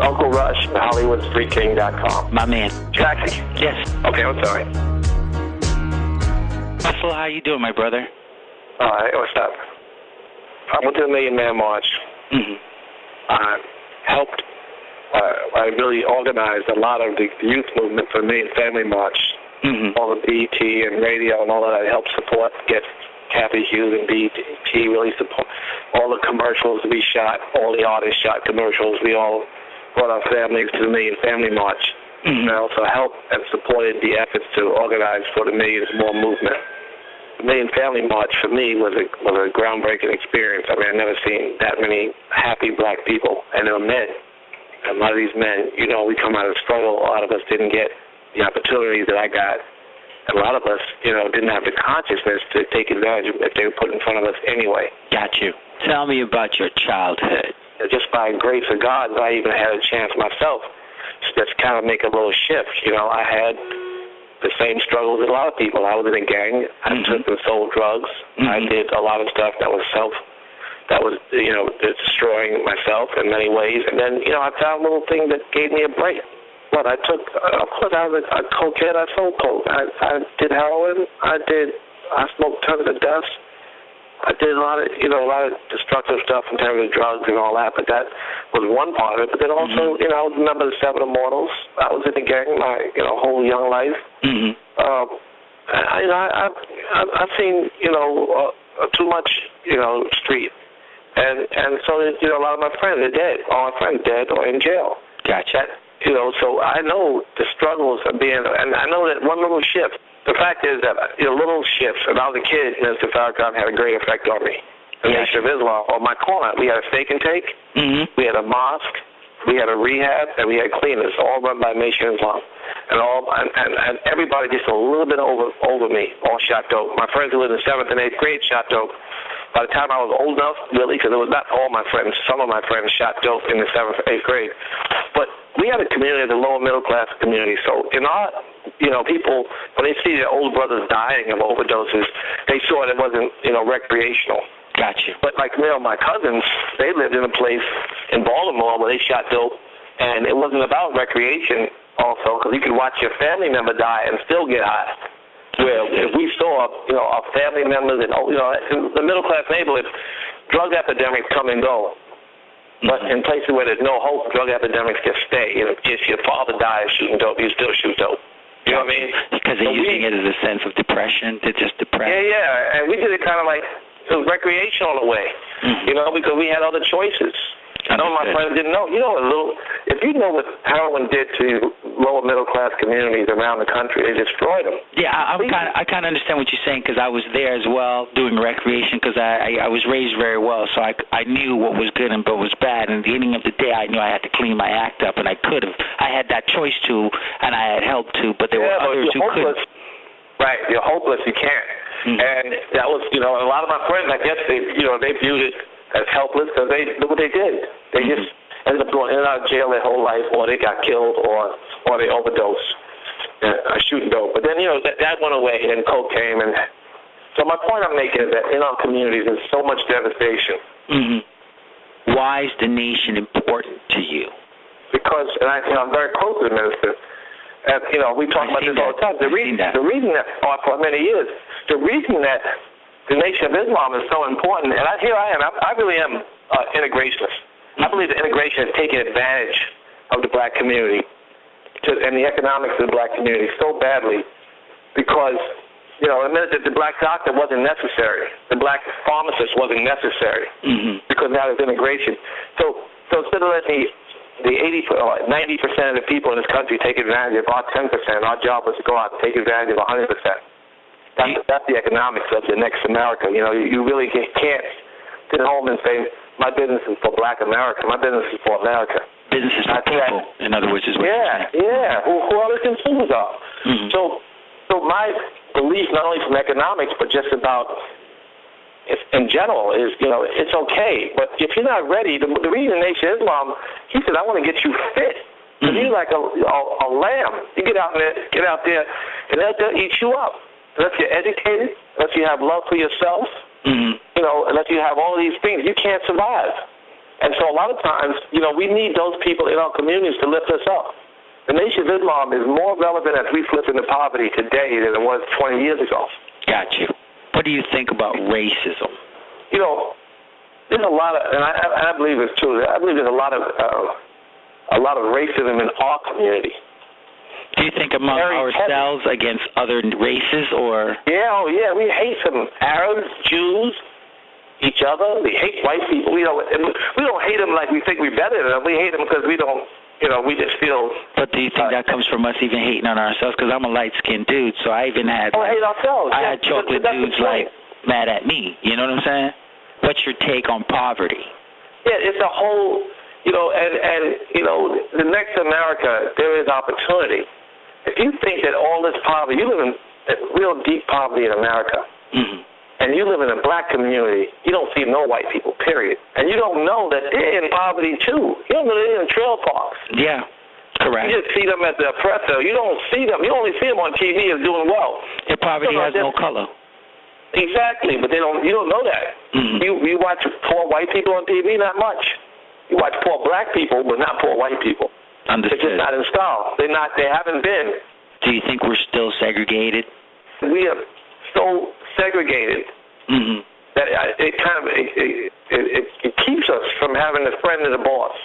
Uncle Rush, HollywoodStreetKing.com. My man. Jackie. Yes. Okay, I'm sorry. Russell, how you doing, my brother? Hey, what's up? I went to the Million Man March. Mm-hmm. I helped. I really organized a lot of the youth movement for the Million Family March. Mm-hmm. All the BET and radio and all that I helped support, get Kathy Hughes and BET really support all the commercials we shot, all the artists shot commercials. We all brought our families to the Million Family March. Mm-hmm. And I also helped and supported the efforts to organize for the Millions More movement. The Million Family March for me was a groundbreaking experience. I mean, I've never seen that many happy black people, and they were men. And a lot of these men, you know, we come out of struggle. A lot of us didn't get the opportunities that I got. And a lot of us, you know, didn't have the consciousness to take advantage of what they were put in front of us anyway. Got you. Tell me about your childhood. Just by grace of God, I even had a chance myself to just kind of make a little shift. You know, I had the same struggles as a lot of people. I was in a gang. I took and sold drugs. I did a lot of stuff that was you know, destroying myself in many ways. And then, you know, I found a little thing that gave me a break. But I took, of course, I was a cokehead. I sold coke. I did heroin. I smoked tons of dust. I did a lot of destructive stuff in terms of drugs and all that. But that was one part of it. But then also, you know, I was a member of the Seven Immortals. I was in the gang my, you know, whole young life. I've seen, you know, too much, you know, street. And so, you know, a lot of my friends are dead. All my friends dead or in jail. Gotcha. You know, so I know the struggles of being, and I know that one little shift, the fact is that, you know, little shifts, when I was a kid, Mr. Farrakhan had a great effect on me. The Nation of Islam, on my corner, we had a steak and take, we had a mosque, we had a rehab, and we had cleaners, all run by Nation of Islam. And everybody just a little bit over me, all shot dope. My friends who were in the 7th and 8th grade shot dope. By the time I was old enough, really, because it was not all my friends, some of my friends shot dope in the 7th or 8th grade. But we had a community, the lower middle class community. So in our, you know, people, when they see their old brothers dying of overdoses, they saw it wasn't, you know, recreational. Gotcha. But like, you know, my cousins, they lived in a place in Baltimore where they shot dope, and it wasn't about recreation also, because you could watch your family member die and still get high. Where if we saw, you know, our family members and, you know, in the middle-class neighborhood, drug epidemics come and go. But in places where there's no hope, drug epidemics just stay. You know, if your father dies shooting dope, you still shoot dope. You know what I mean? Because they're using it as a sense of depression. They're just depressed. Yeah. And we did it kind of like it was recreational in a way, you know, because we had other choices. I know my friends didn't know. You know, if you know what heroin did to lower middle class communities around the country, they destroyed them. Yeah, I kind of understand what you're saying because I was there as well doing recreation because I was raised very well, so I knew what was good and what was bad. And at the ending of the day, I knew I had to clean my act up, and I could have. I had that choice to, and I had help to, but there were others who couldn't. Right, you're hopeless. You can't. And that was, you know, a lot of my friends, I guess they viewed it as helpless because they look what they did. They just ended up going in and out of jail their whole life, or they got killed, or they overdosed, shooting dope. But then, you know, that went away, and then coke came. And so my point I'm making is that in our communities there's so much devastation. Why is the nation important to you? Because, and I'm very close to the minister. And, you know, we talk about this all the time. The reason that, for many years, the reason that the Nation of Islam is so important, and here I am. I really am integrationist. I believe that integration has taken advantage of the black community and the economics of the black community so badly because, you know, the black doctor wasn't necessary. The black pharmacist wasn't necessary because now there's integration. So instead of letting the 90% of the people in this country take advantage of our 10%, our job was to go out and take advantage of 100%. That's the economics of the next America. You know, you really can't sit home and say, my business is for black America. My business is for America. Business is for people, in other words, is what you're saying. Yeah, who all the consumers are. So my belief, not only from economics, but just about in general is, you know, it's okay. But if you're not ready, the reason Nation of Islam, he said, I want to get you fit. You're like a lamb. You get out there, and they'll eat you up. Unless you're educated, unless you have love for yourself, you know, unless you have all these things, you can't survive. And so a lot of times, we need those people in our communities to lift us up. The Nation of Islam is more relevant as we slip into poverty today than it was 20 years ago. Got you. What do you think about racism? There's a lot of, and I believe it's true. I believe there's a lot of racism in our community. Do you think among ourselves against other races, or? Yeah, we hate some Arabs, Jews, each other. We hate white people. We don't hate them like we think we're better than them. We hate them because we don't, we just feel. But do you think that comes from us even hating on ourselves? Because I'm a light-skinned dude, so I even had. Hate ourselves. I had chocolate dudes like mad at me. You know what I'm saying? What's your take on poverty? Yeah, it's a whole, the next America, there is opportunity. If you think that all this poverty, you live in real deep poverty in America, and you live in a black community, you don't see no white people, period. And you don't know that they're in poverty, too. You don't know they're in trail parks. Yeah, correct. You just see them at the oppressor. You don't see them. You only see them on TV as doing well. Their poverty has no color. Exactly, but you don't know that. You watch poor white people on TV, not much. You watch poor black people, but not poor white people. Understood. They're just not installed. They haven't been. Do you think we're still segregated? We are so segregated that it keeps us from having a friend and a boss.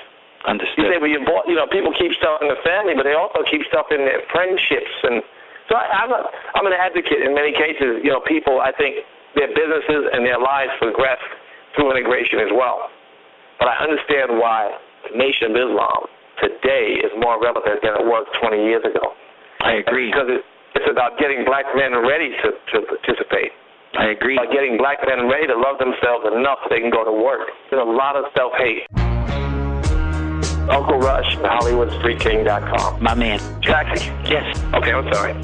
Understood. You say, well, your boss, people keep stuff in the family, but they also keep stuff in their friendships. And so I'm an advocate in many cases. People, I think their businesses and their lives progress through integration as well. But I understand why the Nation of Islam today is more relevant than it was 20 years ago. I agree. Because it's about getting black men ready to participate. I agree. About getting black men ready to love themselves enough so they can go to work. There's a lot of self-hate. Uncle Rush, HollywoodStreetKing.com. My man. Jackie. Yes. Okay, I'm sorry.